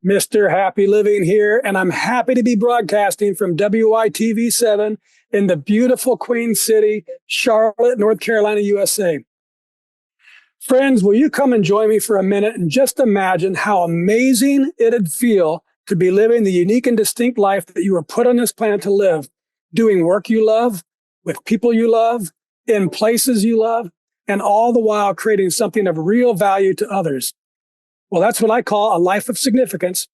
Mr. Happy Living here, and I'm happy to be broadcasting from WITV 7 in the beautiful Queen City, Charlotte, North Carolina, USA. Friends, will you come and join me for a minute and just imagine how amazing it'd feel to be living the unique and distinct life that you were put on this planet to live, doing work you love, with people you love, in places you love, and all the while creating something of real value to others. Well, that's what I call a life of significance.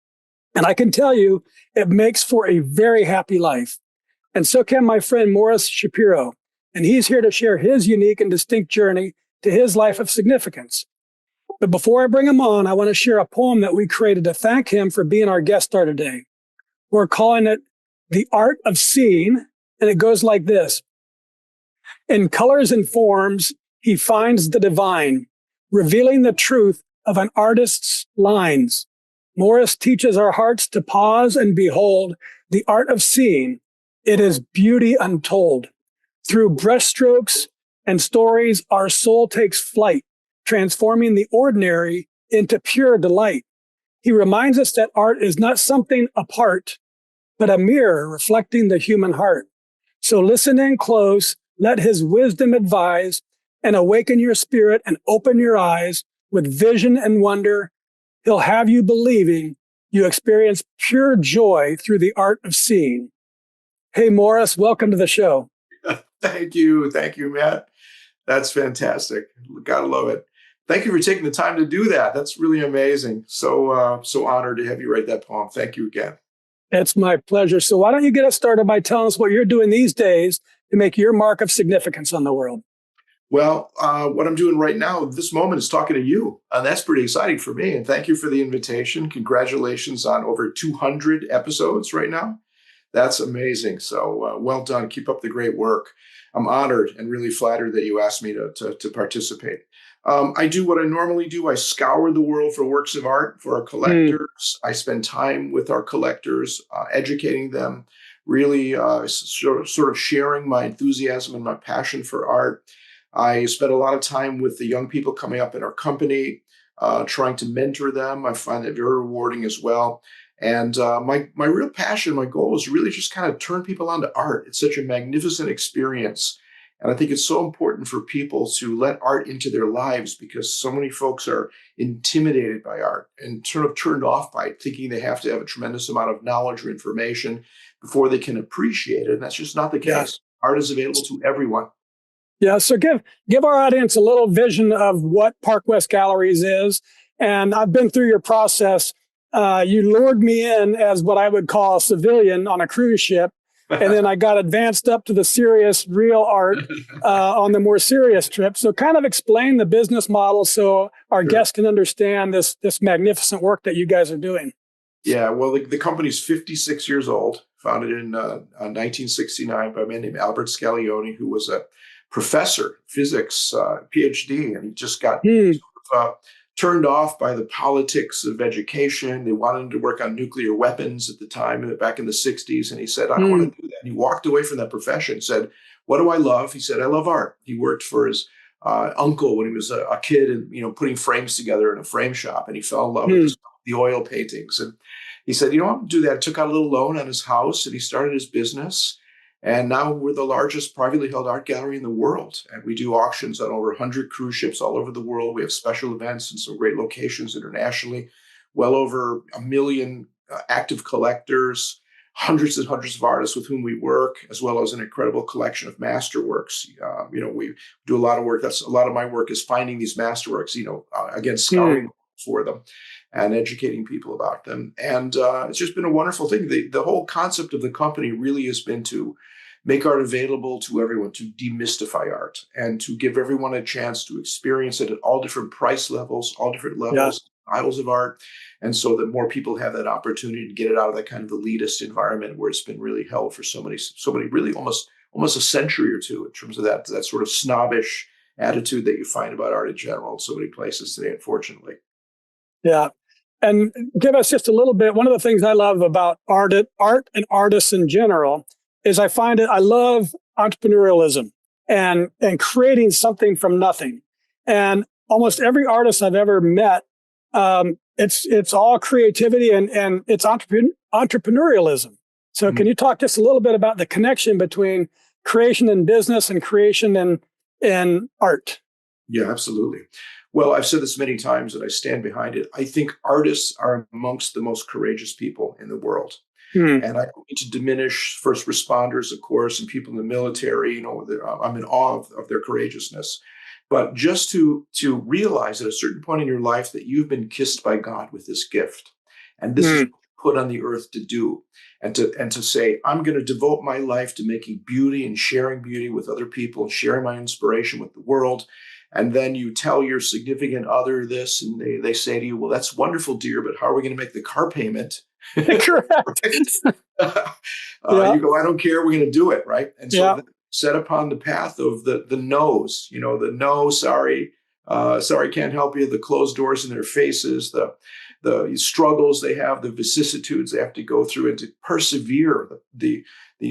And I can tell you, it makes for a very happy life. And so can my friend Morris Shapiro. And he's here to share his unique and distinct journey to his life of significance. But before I bring him on, I want to share a poem that we created to thank him for being our guest star today. We're calling it The Art of Seeing. And it goes like this. In colors and forms, he finds the divine, revealing the truth of an artist's lines. Morris teaches our hearts to pause and behold the art of seeing. It is beauty untold. Through brushstrokes and stories, our soul takes flight, transforming the ordinary into pure delight. He reminds us that art is not something apart, but a mirror reflecting the human heart. So listen in close, let his wisdom advise, and awaken your spirit and open your eyes with vision and wonder. He'll have you believing you experience pure joy through the art of seeing. Hey, Morris, welcome to the show. Thank you. Thank you, Matt. That's fantastic. Gotta love it. Thank you for taking the time to do that. That's really amazing. So honored to have you write that poem. Thank you again. It's my pleasure. So why don't you get us started by telling us what you're doing these days to make your mark of significance on the world? Well, what I'm doing right now, this moment, is talking to you. And that's pretty exciting for me. And thank you for the invitation. Congratulations on over 200 episodes right now. That's amazing. So well done. Keep up the great work. I'm honored and really flattered that you asked me to participate. I do what I normally do. I scour the world for works of art for our collectors. I spend time with our collectors, educating them, really sort of sharing my enthusiasm and my passion for art. I spend a lot of time with the young people coming up in our company, trying to mentor them. I find that very rewarding as well. And my real passion, my goal is really just kind of turn people onto art. It's such a magnificent experience. And I think it's so important for people to let art into their lives because so many folks are intimidated by art and sort of turned off by it, thinking they have to have a tremendous amount of knowledge or information before they can appreciate it. And that's just not the case. Yeah. Art is available to everyone. Yeah, so give our audience a little vision of what Park West Galleries is. And I've been through your process. You lured me in as what I would call a civilian on a cruise ship. And then I got advanced up to the serious, real art on the more serious trip. So kind of explain the business model so our guests can understand this magnificent work that you guys are doing. Yeah, well, the company's 56 years old, founded in 1969 by a man named Albert Scaglione, who was a professor, physics, PhD, and he just got turned off by the politics of education. They wanted him to work on nuclear weapons at the time, back in the 60s. And he said, I don't want to do that. And he walked away from that profession, said, what do I love? He said, I love art. He worked for his uncle when he was a kid and, putting frames together in a frame shop. And he fell in love with the oil paintings. And he said, I'm going to do that. Took out a little loan on his house and he started his business. And now we're the largest privately held art gallery in the world. And we do auctions on over 100 cruise ships all over the world. We have special events in some great locations internationally, well over 1 million active collectors, hundreds and hundreds of artists with whom we work, as well as an incredible collection of masterworks. We do a lot of work. That's a lot of my work is finding these masterworks, again, scouring for them and educating people about them. And it's just been a wonderful thing. The whole concept of the company really has been to make art available to everyone, to demystify art, and to give everyone a chance to experience it at all different price levels, all different levels, styles of art, and so that more people have that opportunity to get it out of that kind of elitist environment where it's been really held for so many, really almost a century or two in terms of that sort of snobbish attitude that you find about art in general in so many places today, unfortunately. Yeah. And give us just a little bit. One of the things I love about art and artists in general is I love entrepreneurialism and creating something from nothing. And almost every artist I've ever met it's all creativity and it's entrepreneurialism. So can you talk just a little bit about the connection between creation in business and creation in art? Yeah, absolutely. Well, I've said this many times and I stand behind it. I think artists are amongst the most courageous people in the world. Hmm. And I don't need to diminish first responders, of course, and people in the military. I'm in awe of their courageousness. But just to realize at a certain point in your life that you've been kissed by God with this gift, and this is Hmm. put on the earth to do, and to say, I'm going to devote my life to making beauty and sharing beauty with other people, and sharing my inspiration with the world. And then you tell your significant other this, and they say to you, well, that's wonderful, dear, but how are we going to make the car payment? Correct. Right? Yeah. You go, I don't care, we're going to do it, right? And so Yeah. set upon the path of the no's, the no, sorry, sorry, can't help you, the closed doors in their faces, the struggles they have, the vicissitudes they have to go through, and to persevere, the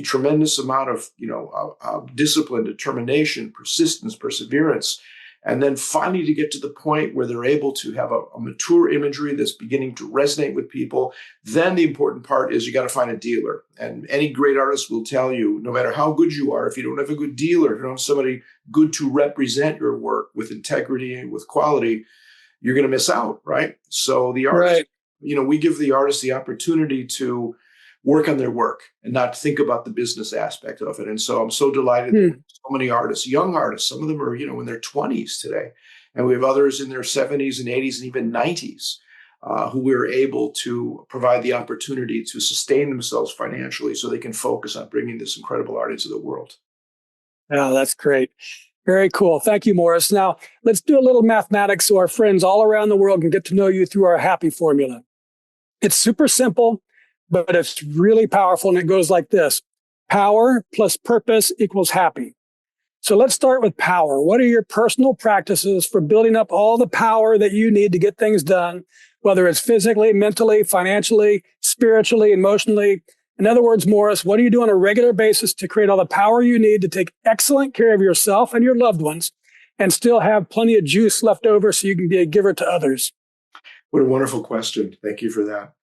tremendous amount of discipline, determination, persistence, perseverance. And then finally to get to the point where they're able to have a mature imagery that's beginning to resonate with people. Then the important part is you got to find a dealer. And any great artist will tell you, no matter how good you are, if you don't have a good dealer, if you don't have somebody good to represent your work with integrity and with quality, you're going to miss out, right? So the artist, Right. we give the artist the opportunity to work on their work and not think about the business aspect of it. And so I'm so delighted that so many artists, young artists, some of them are, in their 20s today. And we have others in their 70s and 80s and even 90s who we're able to provide the opportunity to sustain themselves financially so they can focus on bringing this incredible art into the world. Yeah, that's great. Very cool. Thank you, Morris. Now, let's do a little mathematics so our friends all around the world can get to know you through our happy formula. It's super simple, but it's really powerful, and it goes like this. Power plus purpose equals happy. So let's start with power. What are your personal practices for building up all the power that you need to get things done, whether it's physically, mentally, financially, spiritually, emotionally? In other words, Morris, what do you do on a regular basis to create all the power you need to take excellent care of yourself and your loved ones and still have plenty of juice left over so you can be a giver to others? What a wonderful question. Thank you for that.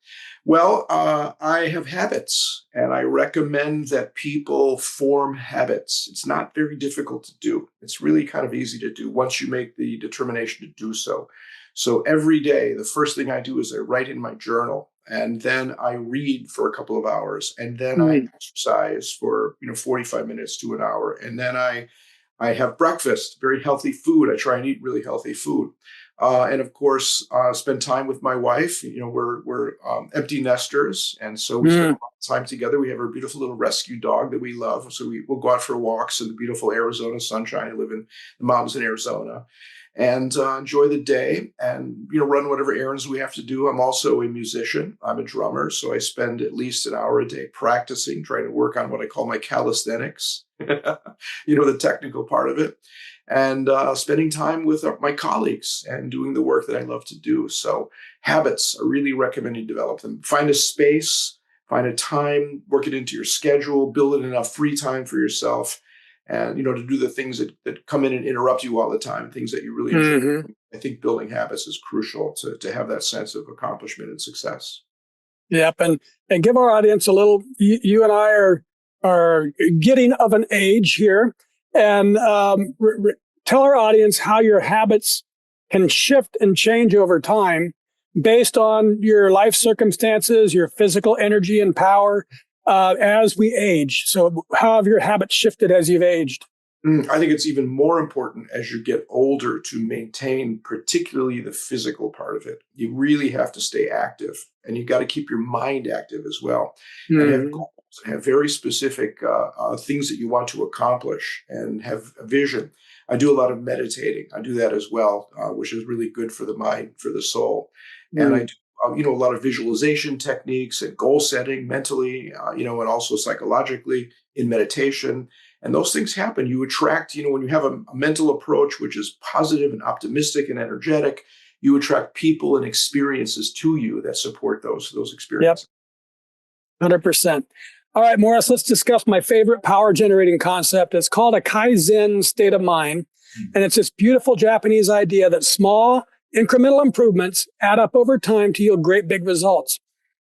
Well, I have habits, and I recommend that people form habits. It's not very difficult to do. It's really kind of easy to do once you make the determination to do so. So every day, the first thing I do is I write in my journal, and then I read for a couple of hours, and then I exercise for 45 minutes to an hour, and then I have breakfast, very healthy food. I try and eat really healthy food. And of course, spend time with my wife. We're empty nesters, and so we spend a lot of time together. We have our beautiful little rescue dog that we love, so we'll go out for walks in the beautiful Arizona sunshine. I live in the mountains in Arizona, and enjoy the day, and run whatever errands we have to do. I'm also a musician. I'm a drummer, so I spend at least an hour a day practicing, trying to work on what I call my calisthenics. The technical part of it. And spending time with my colleagues and doing the work that I love to do. So habits, I really recommend you develop them. Find a space, find a time, work it into your schedule, build in enough free time for yourself, and to do the things that come in and interrupt you all the time, things that you really enjoy. I think building habits is crucial to have that sense of accomplishment and success. Yep, and give our audience a little. You and I are getting of an age here, and tell our audience how your habits can shift and change over time based on your life circumstances, your physical energy and power as we age. So, how have your habits shifted as you've aged? I think it's even more important as you get older to maintain particularly the physical part of it. You really have to stay active, and you got to keep your mind active as well, and have goals, and have very specific things that you want to accomplish, and have a vision. I do a lot of meditating. I do that as well, which is really good for the mind, for the soul. And I do a lot of visualization techniques and goal setting mentally, and also psychologically in meditation. And those things happen. You attract, when you have a mental approach, which is positive and optimistic and energetic, you attract people and experiences to you that support those experiences. Yep, 100%. All right, Morris, let's discuss my favorite power generating concept. It's called a Kaizen state of mind. And it's this beautiful Japanese idea that small, incremental improvements add up over time to yield great big results.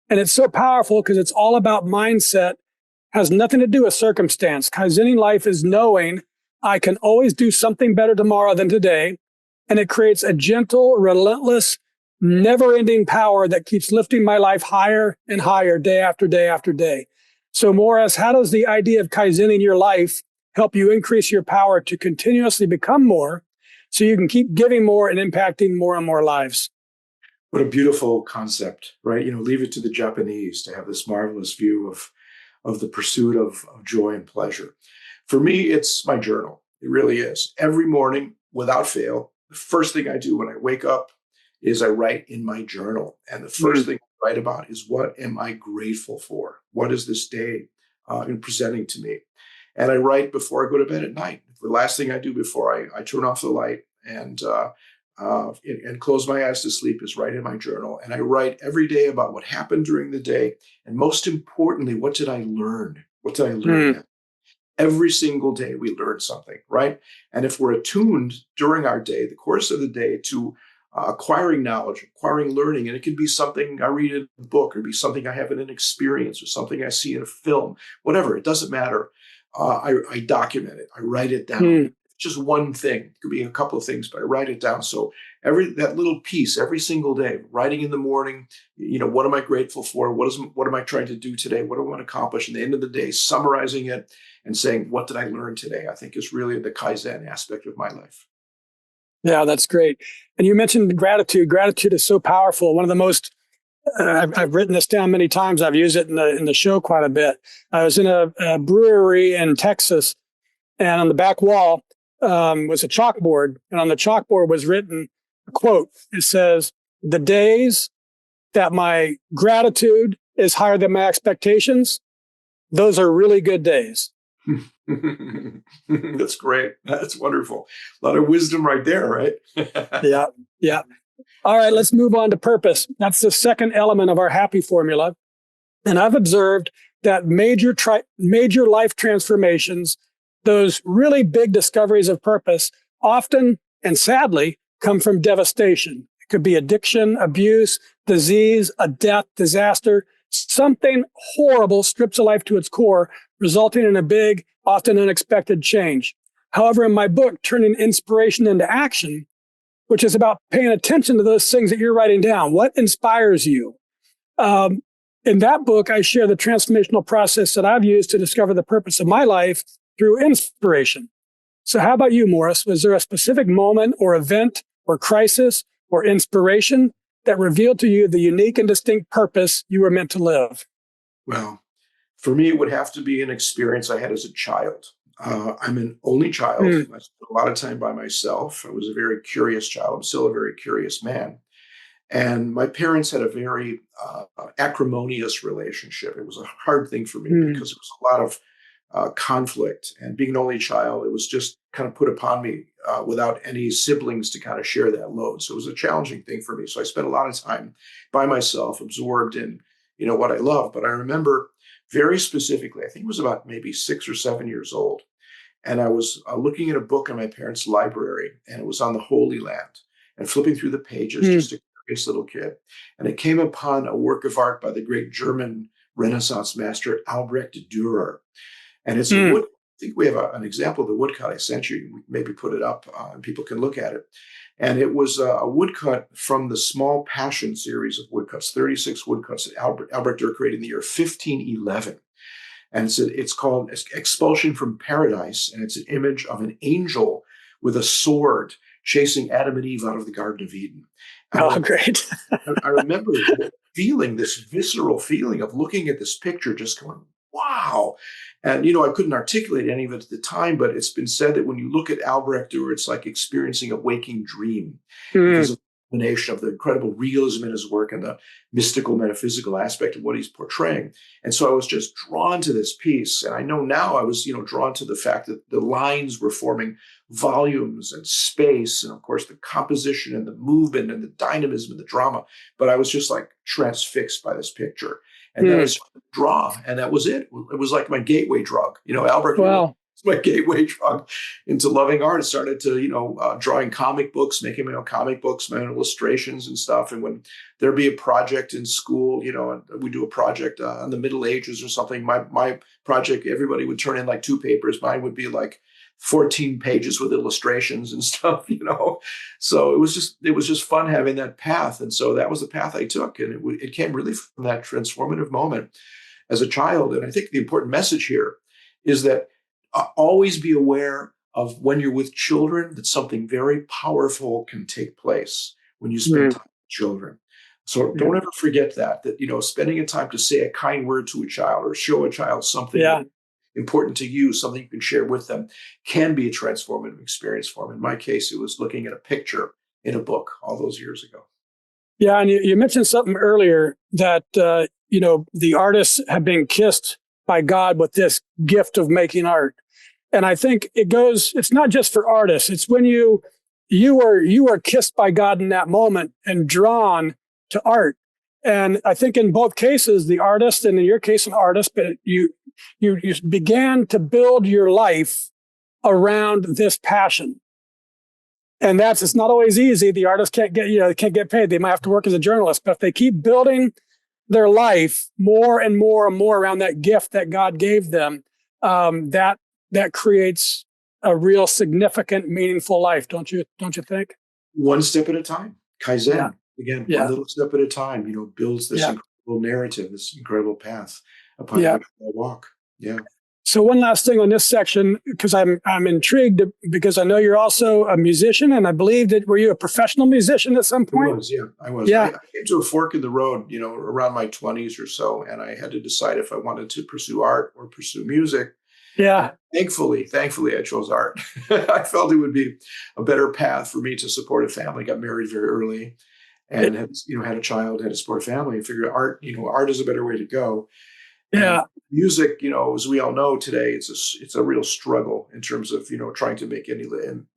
And it's so powerful because it's all about mindset, has nothing to do with circumstance. Kaizening life is knowing I can always do something better tomorrow than today. And it creates a gentle, relentless, never-ending power that keeps lifting my life higher and higher day after day after day. So, Morris, how does the idea of Kaizening your life help you increase your power to continuously become more so you can keep giving more and impacting more and more lives? What a beautiful concept, right? Leave it to the Japanese to have this marvelous view of the pursuit of joy and pleasure. For me, it's my journal. It really is. Every morning, without fail, the first thing I do when I wake up is I write in my journal. And the first thing I write about is, what am I grateful for? What is this day presenting to me? And I write before I go to bed at night. The last thing I do before I turn off the light and close my eyes to sleep is write in my journal. And I write every day about what happened during the day. And most importantly, what did I learn? What did I learn? Every single day we learn something, right? And if we're attuned during our day, the course of the day, to acquiring knowledge, acquiring learning, and it can be something I read in a book, or be something I have in an experience, or something I see in a film, whatever, it doesn't matter. I document it. I write it down. Just one thing. It could be a couple of things, but I write it down. So that little piece every single day, writing in the morning, what am I grateful for? What am I trying to do today? What do I want to accomplish? And at the end of the day, summarizing it and saying, what did I learn today? I think is really the Kaizen aspect of my life. Yeah, that's great. And you mentioned gratitude. Gratitude is so powerful. One of the most, I've written this down many times. I've used it in the show quite a bit. I was in a brewery in Texas, and on the back wall was a chalkboard. And on the chalkboard was written a quote. It says, "The days that my gratitude is higher than my expectations, those are really good days." That's great. That's wonderful. A lot of wisdom right there, right? Yeah. Yeah. All right, let's move on to purpose. That's the second element of our happy formula. And I've observed that major life transformations, those really big discoveries of purpose, often and sadly come from devastation. It could be addiction, abuse, disease, a death, disaster. Something horrible strips a life to its core, resulting in a big, often unexpected change. However, in my book, Turning Inspiration into Action, which is about paying attention to those things that you're writing down, what inspires you? In that book, I share the transformational process that I've used to discover the purpose of my life through inspiration. So how about you, Morris? Was there a specific moment or event or crisis or inspiration that revealed to you the unique and distinct purpose you were meant to live? Well, for me, it would have to be an experience I had as a child. I'm an only child. I spent a lot of time by myself. I was a very curious child. I'm still a very curious man. And my parents had a very acrimonious relationship. It was a hard thing for me because it was a lot of conflict. And being an only child, it was just kind of put upon me without any siblings to kind of share that load. So it was a challenging thing for me. So I spent a lot of time by myself, absorbed in what I love. But I remember very specifically, I think it was about maybe 6 or 7 years old. And I was looking at a book in my parents' library, and it was on the Holy Land, and flipping through the pages, just a curious little kid. And it came upon a work of art by the great German Renaissance master, Albrecht Dürer. And it's a wood. I think we have an example of the woodcut I sent you. We maybe put it up and people can look at it. And it was a woodcut from the Small Passion series of woodcuts, 36 woodcuts that Albrecht Dürer created in the year 1511. And it's called Expulsion from Paradise. And it's an image of an angel with a sword chasing Adam and Eve out of the Garden of Eden. Great. I remember feeling this visceral feeling of looking at this picture, just going, wow. And, I couldn't articulate any of it at the time, but it's been said that when you look at Albrecht Dürer, it's like experiencing a waking dream because of the combination of the incredible realism in his work and the mystical, metaphysical aspect of what he's portraying. And so I was just drawn to this piece. And I know now I was, drawn to the fact that the lines were forming volumes and space, and of course the composition and the movement and the dynamism and the drama. But I was just like transfixed by this picture. And then I started to draw, and that was it. It was like my gateway drug. Albrecht, wow. my gateway drug into loving art. I started to, drawing comic books, making my own comic books, my own illustrations and stuff. And when there'd be a project in school, and we do a project on the Middle Ages or something, my project, everybody would turn in like 2 papers. Mine would be like 14 pages with illustrations and stuff. So it was just fun having that path. And so that was the path I took. And it came really from that transformative moment as a child. And I think the important message here is that always be aware of when you're with children that something very powerful can take place when you spend time with children. So don't ever forget that spending a time to say a kind word to a child or show a child something important to you, something you can share with them, can be a transformative experience for them. In my case, it was looking at a picture in a book all those years ago. Yeah, and you mentioned something earlier that, the artists have been kissed by God with this gift of making art. And I think it's not just for artists. It's when you are kissed by God in that moment and drawn to art. And I think in both cases, the artist, and in your case, an artist, but you began to build your life around this passion. And it's not always easy. The artist can't get paid. They might have to work as a journalist, but if they keep building their life more and more and more around that gift that God gave them, that creates a real significant, meaningful life. Don't you think? One step at a time. Kaizen. Again, one little step at a time, builds this incredible narrative, this incredible path upon which I walk. Yeah. So one last thing on this section, because I'm intrigued, because I know you're also a musician, and I believe were you a professional musician at some point? I was. I came to a fork in the road, around my 20s or so, and I had to decide if I wanted to pursue art or pursue music. Yeah. Thankfully, I chose art. I felt it would be a better path for me to support a family. Got married very early, and had a child, had to support a family. I figured art is a better way to go. Yeah. And music, as we all know today, it's a real struggle in terms of, trying to make any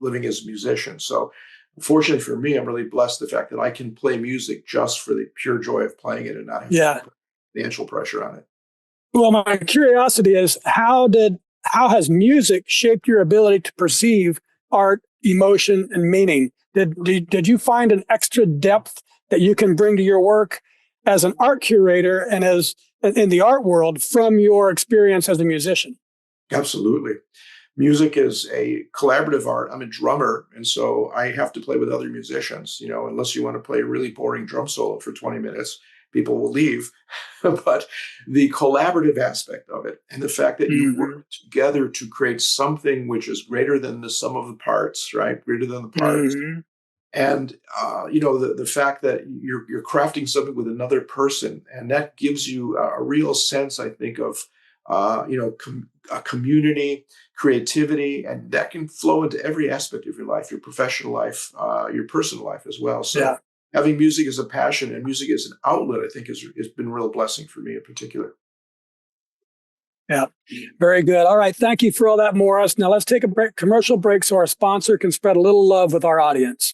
living as a musician. So fortunately for me, I'm really blessed the fact that I can play music just for the pure joy of playing it and not have to put financial pressure on it. Well, my curiosity is how has music shaped your ability to perceive art, emotion, and meaning? Did you find an extra depth that you can bring to your work as an art curator and as in the art world from your experience as a musician? Absolutely. Music is a collaborative art. I'm a drummer, and so I have to play with other musicians. Unless you want to play a really boring drum solo for 20 minutes, people will leave. But the collaborative aspect of it, and the fact that you work together to create something which is greater than the sum of the parts, right? Greater than the parts. And the fact that you're crafting something with another person, and that gives you a real sense, I think, of a community, creativity, and that can flow into every aspect of your life, your professional life, your personal life as well. So having music as a passion and music as an outlet, I think, has been a real blessing for me in particular. Yeah, very good. All right, thank you for all that, Morris. Now let's take a commercial break so our sponsor can spread a little love with our audience.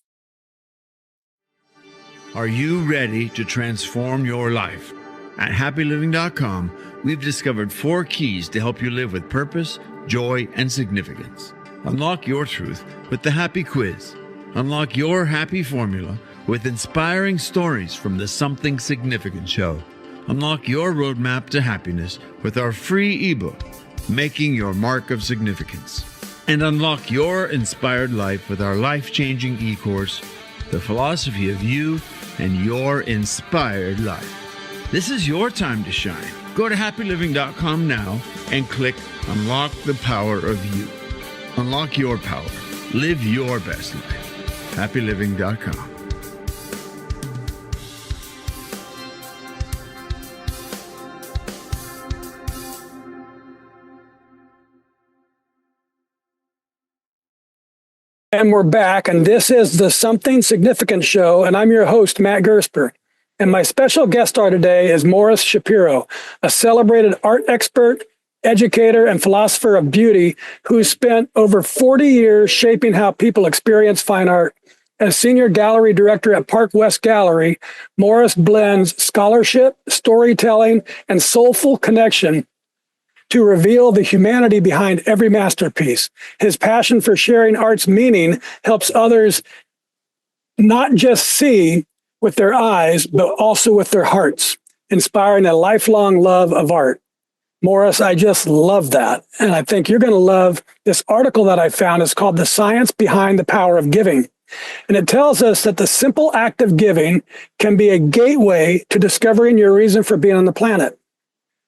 Are you ready to transform your life? At happyliving.com, we've discovered 4 keys to help you live with purpose, joy, and significance. Unlock your truth with the Happy Quiz. Unlock your happy formula with inspiring stories from the Something Significant Show. Unlock your roadmap to happiness with our free ebook, Making Your Mark of Significance. And unlock your inspired life with our life-changing e-course, The Philosophy of You and Your Inspired Life. This is your time to shine. Go to happyliving.com now and click Unlock the Power of You. Unlock your power. Live your best life. happyliving.com. And we're back, and this is the Something Significant Show, and I'm your host, Matt Gersper. And my special guest star today is Morris Shapiro, a celebrated art expert, educator, and philosopher of beauty who spent over 40 years shaping how people experience fine art. As senior gallery director at Park West Gallery, Morris blends scholarship, storytelling, and soulful connection to reveal the humanity behind every masterpiece. His passion for sharing art's meaning helps others not just see with their eyes, but also with their hearts, inspiring a lifelong love of art. Morris, I just love that. And I think you're going to love this article that I found. It's called The Science Behind the Power of Giving. And it tells us that the simple act of giving can be a gateway to discovering your reason for being on the planet.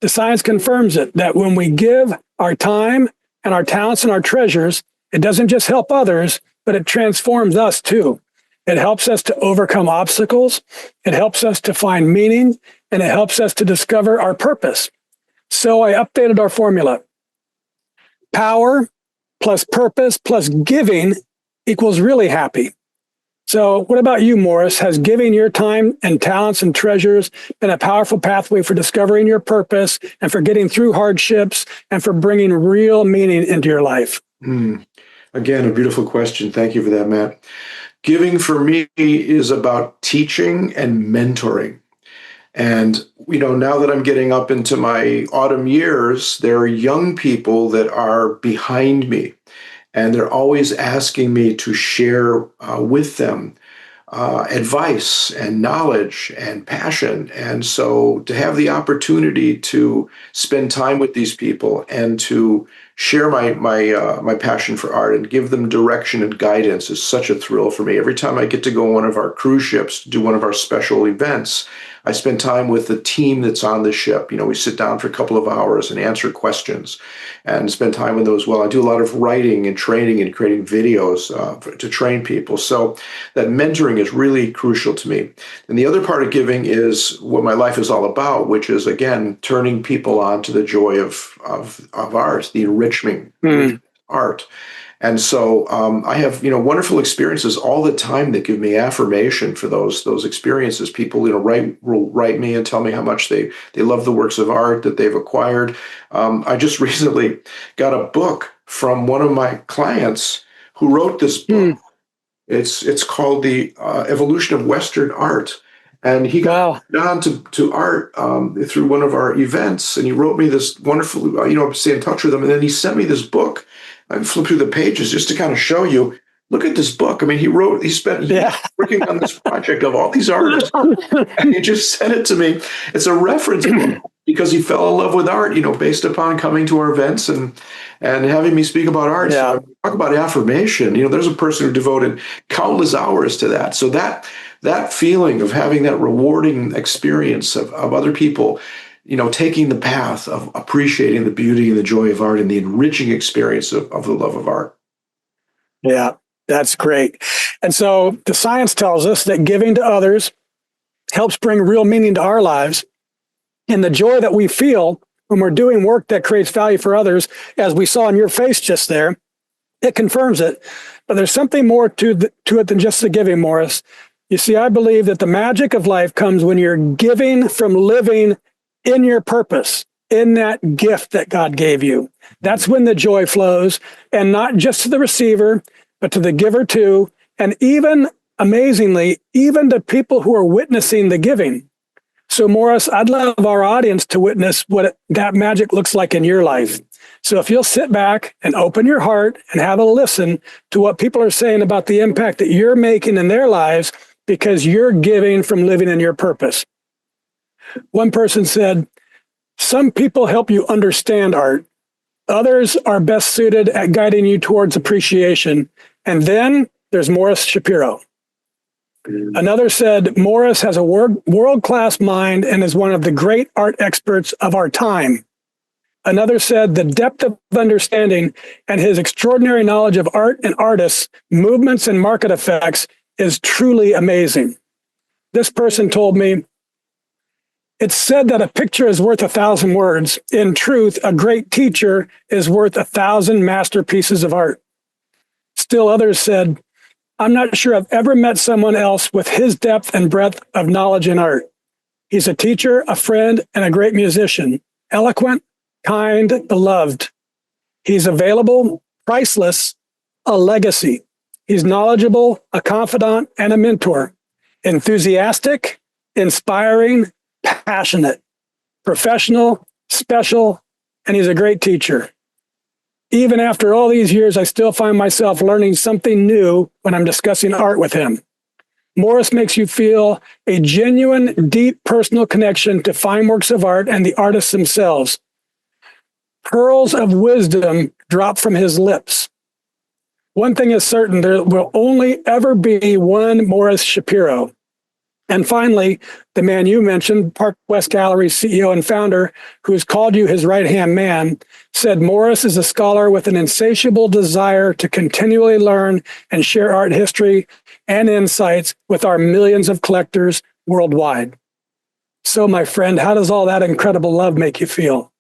The science confirms it, that when we give our time and our talents and our treasures, it doesn't just help others, but it transforms us too. It helps us to overcome obstacles. It helps us to find meaning, and it helps us to discover our purpose. So I updated our formula. Power plus purpose plus giving equals really happy. So what about you, Morris? Has giving your time and talents and treasures been a powerful pathway for discovering your purpose and for getting through hardships and for bringing real meaning into your life? Again, a beautiful question. Thank you for that, Matt. Giving for me is about teaching and mentoring. And, now that I'm getting up into my autumn years, there are young people that are behind me, and they're always asking me to share with them advice and knowledge and passion. And so to have the opportunity to spend time with these people and to share my passion for art and give them direction and guidance is such a thrill for me. Every time I get to go on one of our cruise ships to do one of our special events, I spend time with the team that's on the ship. We sit down for a couple of hours and answer questions and spend time with those. Well, I do a lot of writing and training and creating videos to train people. So that mentoring is really crucial to me. And the other part of giving is what my life is all about, which is, again, turning people on to the joy of art, the enrichment of art. And so I have, wonderful experiences all the time that give me affirmation for those experiences. People, will write me and tell me how much they love the works of art that they've acquired. I just recently got a book from one of my clients who wrote this book. It's called The Evolution of Western Art. And he got on to art through one of our events, and he wrote me this wonderful, stay in touch with him. And then he sent me this book. I flipped through the pages just to kind of show you, look at this book. I mean, he spent years working on this project of all these artists. And he just sent it to me. It's a reference book because he fell in love with art, based upon coming to our events and having me speak about art. Yeah. So talk about affirmation. There's a person who devoted countless hours to that. So that feeling of having that rewarding experience of other people, taking the path of appreciating the beauty and the joy of art and the enriching experience of the love of art. Yeah, that's great. And so the science tells us that giving to others helps bring real meaning to our lives. And the joy that we feel when we're doing work that creates value for others, as we saw in your face just there, it confirms it. But there's something more to it than just the giving, Morris. You see, I believe that the magic of life comes when you're giving from living in your purpose, in that gift that God gave you. That's when the joy flows, and not just to the receiver, but to the giver too. And even, amazingly, even to people who are witnessing the giving. So Morris, I'd love our audience to witness what that magic looks like in your life. So if you'll sit back and open your heart and have a listen to what people are saying about the impact that you're making in their lives because you're giving from living in your purpose. One person said, some people help you understand art. Others are best suited at guiding you towards appreciation. And then there's Morris Shapiro. Another said, Morris has a world-class mind and is one of the great art experts of our time. Another said, the depth of understanding and his extraordinary knowledge of art and artists, movements and market effects is truly amazing. This person told me, it's said that a picture is worth 1,000 words. In truth, a great teacher is worth 1,000 masterpieces of art. Still others said, I'm not sure I've ever met someone else with his depth and breadth of knowledge in art. He's a teacher, a friend, and a great musician, eloquent, kind, beloved. He's available, priceless, a legacy. He's knowledgeable, a confidant, and a mentor, enthusiastic, inspiring, passionate, professional, special, and he's a great teacher. Even after all these years, I still find myself learning something new when I'm discussing art with him. Morris makes you feel a genuine, deep personal connection to fine works of art and the artists themselves. Pearls of wisdom drop from his lips. One thing is certain, there will only ever be one Morris Shapiro. And finally, the man you mentioned, Park West Gallery's CEO and founder, who has called you his right-hand man, said Morris is a scholar with an insatiable desire to continually learn and share art history and insights with our millions of collectors worldwide. So, my friend, how does all that incredible love make you feel?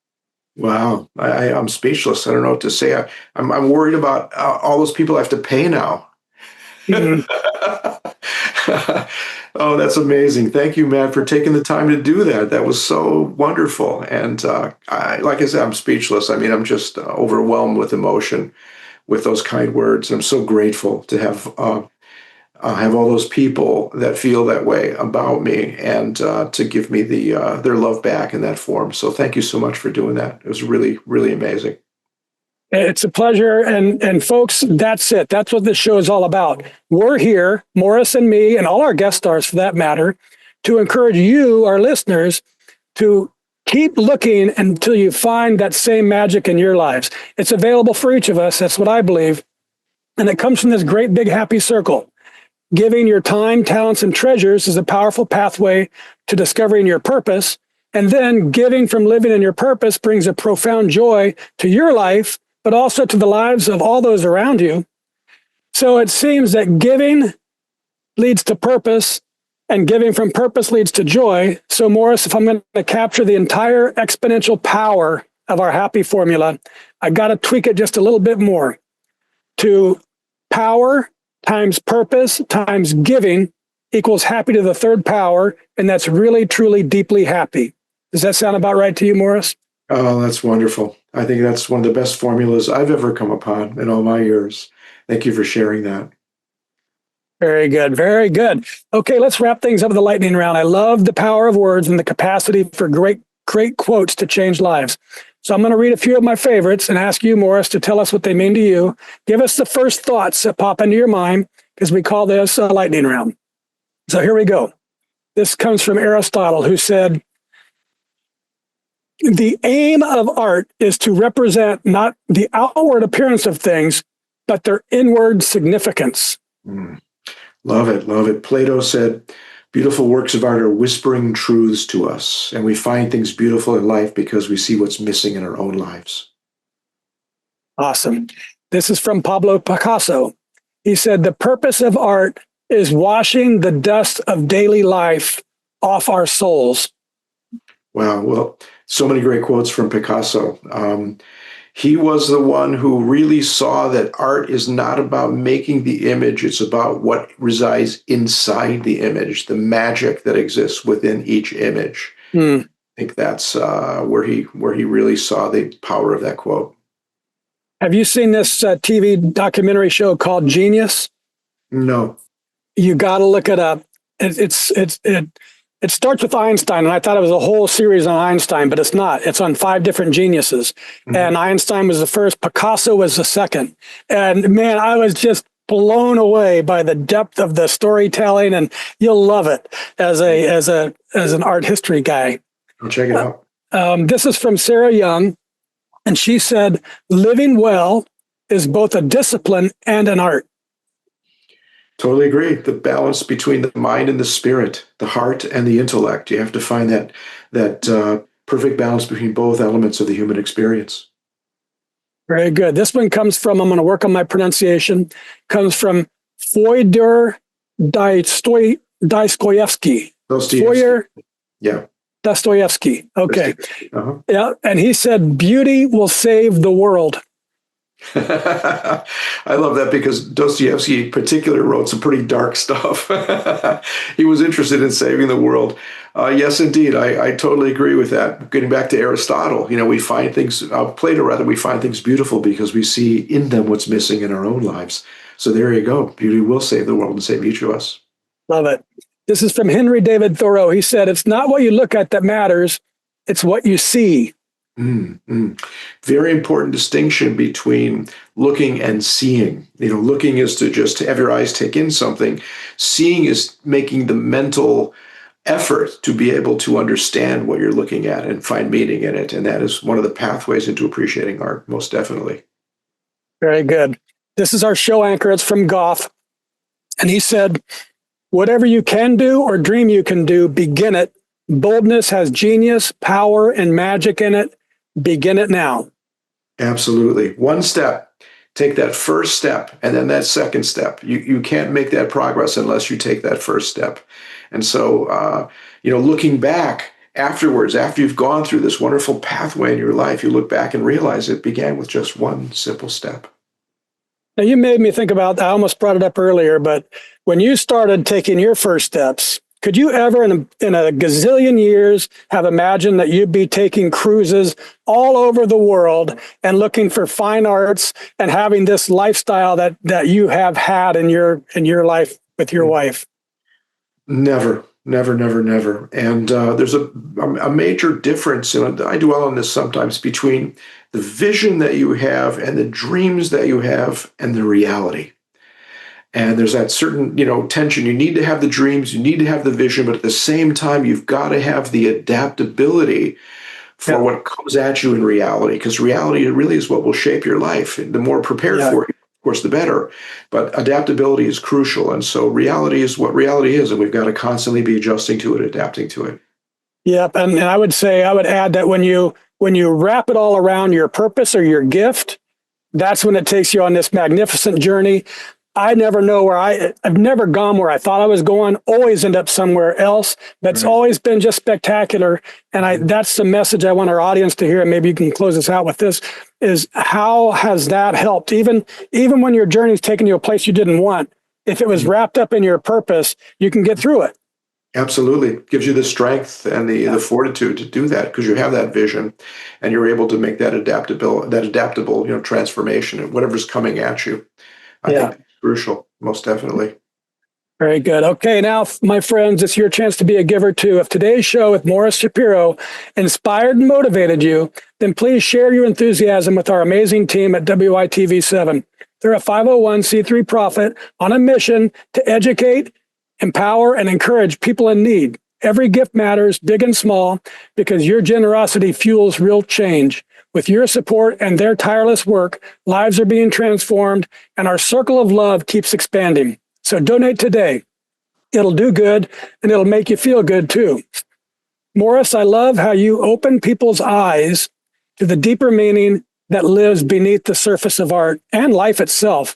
Wow, I'm speechless. I don't know what to say. I'm worried about all those people I have to pay now. Mhm. Oh, that's amazing. Thank you, Matt, for taking the time to do that. That was so wonderful. And like I said, I'm speechless. I mean, I'm just overwhelmed with emotion with those kind words. I'm so grateful to have all those people that feel that way about me and to give me their love back in that form. So thank you so much for doing that. It was really, really amazing. It's a pleasure. And folks, that's it. That's what this show is all about. We're here, Morris and me, and all our guest stars for that matter, to encourage you, our listeners, to keep looking until you find that same magic in your lives. It's available for each of us. That's what I believe. And it comes from this great big happy circle. Giving your time, talents, and treasures is a powerful pathway to discovering your purpose. And then giving from living in your purpose brings a profound joy to your life, but also to the lives of all those around you. So it seems that giving leads to purpose, and giving from purpose leads to joy. So, Morris, if I'm going to capture the entire exponential power of our happy formula, I got to tweak it just a little bit more to power times purpose times giving equals happy to the third power. And that's really, truly, deeply happy. Does that sound about right to you, Morris? Oh, that's wonderful. I think that's one of the best formulas I've ever come upon in all my years. Thank you for sharing that. Very good. Very good. Okay, let's wrap things up with the lightning round. I love the power of words and the capacity for great quotes to change lives. So I'm going to read a few of my favorites and ask you, Morris, to tell us what they mean to you. Give us the first thoughts that pop into your mind, because we call this a lightning round. So here we go. This comes from Aristotle, who said, the aim of art is to represent not the outward appearance of things, but their inward significance. Love it. Love it. Plato said, beautiful works of art are whispering truths to us, and we find things beautiful in life because we see what's missing in our own lives. Awesome. This is from Pablo Picasso. He said, the purpose of art is washing the dust of daily life off our souls. Wow. Well, so many great quotes from Picasso. He was the one who really saw that art is not about making the image. It's about what resides inside the image, the magic that exists within each image. I think that's where he really saw the power of that quote. Have you seen this TV documentary show called Genius? No. You got to look it up. It starts with Einstein, and I thought it was a whole series on Einstein, but it's not. It's on 5 different geniuses. Mm-hmm. And Einstein was the first, Picasso was the second. And man, I was just blown away by the depth of the storytelling, and you'll love it as an art history guy. I'll check it out. This is from Sarah Young, and she said, living well is both a discipline and an art. Totally agree. The balance between the mind and the spirit, the heart and the intellect. You have to find that perfect balance between both elements of the human experience. Very good. This one comes from, I'm going to work on my pronunciation, comes from Fyodor Dostoevsky. Yeah. Dostoevsky. Okay. Uh-huh. Yeah. And he said, beauty will save the world. I love that because Dostoevsky in particular wrote some pretty dark stuff. He was interested in saving the world. Yes, indeed. I totally agree with that. Getting back to Aristotle, we find things, Plato rather, we find things beautiful because we see in them what's missing in our own lives. So there you go. Beauty will save the world and save each of us. Love it. This is from Henry David Thoreau. He said, it's not what you look at that matters. It's what you see. Very important distinction between looking and seeing. Looking is to just have your eyes take in something. Seeing is making the mental effort to be able to understand what you're looking at and find meaning in it. And that is one of the pathways into appreciating art, most definitely. Very good. This is our show anchor. It's from Goff. And he said, whatever you can do or dream you can do, begin it. Boldness has genius, power, and magic in it. Begin it now. Absolutely. One step. Take that first step and then that second step. You can't make that progress unless you take that first step. And so, looking back afterwards, after you've gone through this wonderful pathway in your life, you look back and realize it began with just one simple step. Now, you made me think about, I almost brought it up earlier, but when you started taking your first steps, could you ever in a gazillion years have imagined that you'd be taking cruises all over the world and looking for fine arts and having this lifestyle that you have had in your life with your wife? Never. And there's a major difference, I dwell on this sometimes, between the vision that you have and the dreams that you have and the reality. And there's that certain, tension. You need to have the dreams, you need to have the vision, but at the same time, you've got to have the adaptability for what comes at you in reality, because reality really is what will shape your life. And the more prepared for it, of course, the better. But adaptability is crucial. And so reality is what reality is, and we've got to constantly be adjusting to it, adapting to it. Yep. And I would add that when you wrap it all around your purpose or your gift, that's when it takes you on this magnificent journey. I never know where I've never gone where I thought I was going, always end up somewhere else. That's always been just spectacular. And that's the message I want our audience to hear. And maybe you can close us out with this, is how has that helped? Even when your journey's taken you a place you didn't want, if it was wrapped up in your purpose, you can get through it. Absolutely. It gives you the strength and the fortitude to do that, because you have that vision and you're able to make that adaptable, transformation and whatever's coming at you. I think that's crucial, most definitely. Very good. Okay, now, my friends, it's your chance to be a giver too. If today's show with Morris Shapiro inspired and motivated you, then please share your enthusiasm with our amazing team at WITV7. They're a 501c3 profit on a mission to educate, empower, and encourage people in need. Every gift matters, big and small, because your generosity fuels real change. With your support and their tireless work, lives are being transformed, and our circle of love keeps expanding. So donate today. It'll do good, and it'll make you feel good too. Morris, I love how you open people's eyes to the deeper meaning that lives beneath the surface of art and life itself.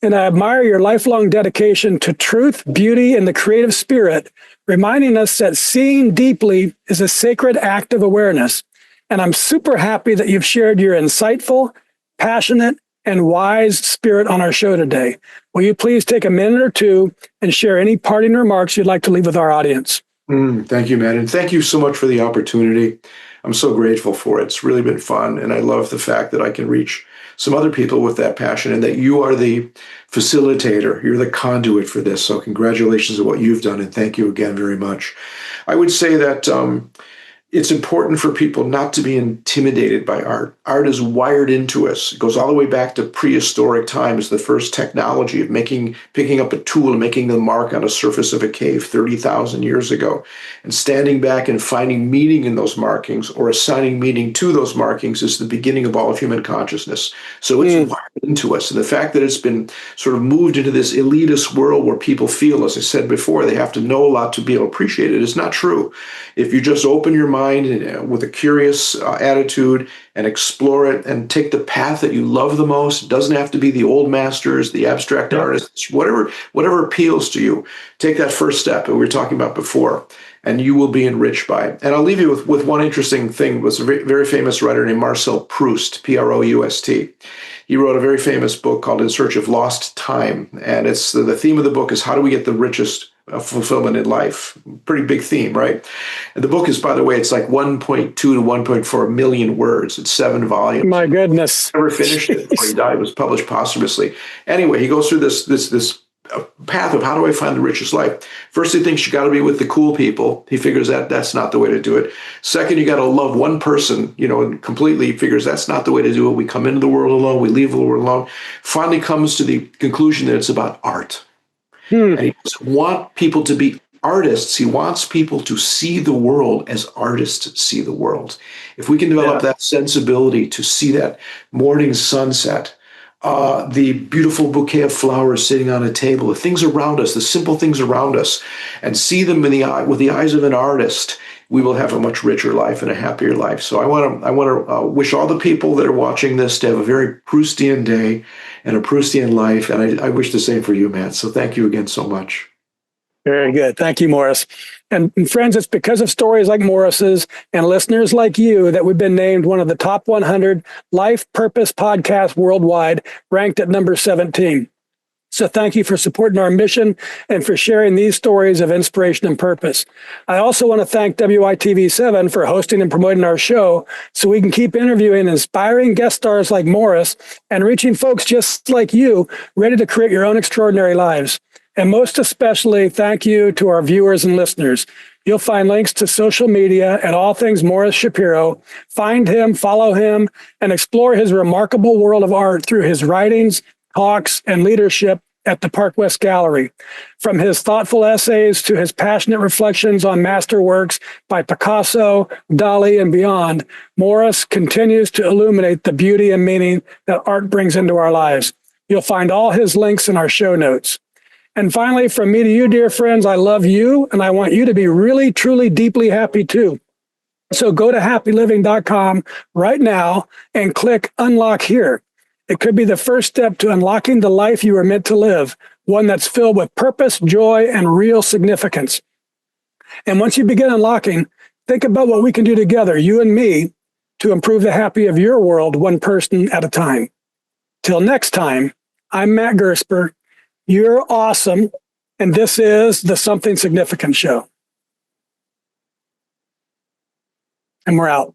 And I admire your lifelong dedication to truth, beauty, and the creative spirit, reminding us that seeing deeply is a sacred act of awareness. And I'm super happy that you've shared your insightful, passionate, and wise spirit on our show today. Will you please take a minute or two and share any parting remarks you'd like to leave with our audience? Thank you, Matt. And thank you so much for the opportunity. I'm so grateful for it. It's really been fun. And I love the fact that I can reach some other people with that passion, and that you are the facilitator. You're the conduit for this. So congratulations on what you've done. And thank you again very much. I would say that it's important for people not to be intimidated by art. Art is wired into us. It goes all the way back to prehistoric times, the first technology of picking up a tool and making the mark on a surface of a cave 30,000 years ago. And standing back and finding meaning in those markings, or assigning meaning to those markings, is the beginning of all of human consciousness. So it's wired into us. And the fact that it's been sort of moved into this elitist world where people feel, as I said before, they have to know a lot to be able to appreciate it is not true. If you just open your mind with a curious attitude and explore it and take the path that you love the most, it doesn't have to be the old masters, the abstract artists, whatever appeals to you. Take that first step that we were talking about before, and you will be enriched by it. And I'll leave you with one interesting thing. It was a very famous writer named Marcel Proust, Proust. He wrote a very famous book called In Search of Lost Time. And it's the theme of the book is how do we get the richest fulfillment in life? Pretty big theme, right? And the book is, by the way, it's like 1.2 to 1.4 million words. It's 7 volumes. My goodness. Never finished it before he died. It was published posthumously. Anyway, he goes through this path of how do I find the richest life. First, he thinks you got to be with the cool people. He figures that that's not the way to do it. Second, you got to love one person, and completely figures that's not the way to do it. We come into the world alone. We leave the world alone. Finally comes to the conclusion that it's about art. And he doesn't want people to be artists. He wants people to see the world as artists see the world. If we can develop that sensibility to see that morning sunset, the beautiful bouquet of flowers sitting on a table, the things around us, the simple things around us, and see them with the eyes of an artist, we will have a much richer life and a happier life. So I want to wish all the people that are watching this to have a very Proustian day and a Proustian life. And I wish the same for you, Matt. So thank you again so much. Very good. Thank you, Morris. And friends, it's because of stories like Morris's and listeners like you that we've been named one of the top 100 life purpose podcasts worldwide, ranked at number 17. So thank you for supporting our mission and for sharing these stories of inspiration and purpose. I also want to thank WITV7 for hosting and promoting our show so we can keep interviewing inspiring guest stars like Morris and reaching folks just like you, ready to create your own extraordinary lives. And most especially, thank you to our viewers and listeners. You'll find links to social media and all things Morris Shapiro. Find him, follow him, and explore his remarkable world of art through his writings, talks, and leadership at the Park West Gallery. From his thoughtful essays to his passionate reflections on masterworks by Picasso, Dali, and beyond, Morris continues to illuminate the beauty and meaning that art brings into our lives. You'll find all his links in our show notes. And finally, from me to you, dear friends, I love you, and I want you to be really, truly, deeply happy too. So go to happyliving.com right now and click Unlock Here. It could be the first step to unlocking the life you were meant to live, one that's filled with purpose, joy, and real significance. And once you begin unlocking, think about what we can do together, you and me, to improve the happy of your world one person at a time. Till next time, I'm Matt Gersper. You're awesome, and this is the Something Significant Show. And we're out.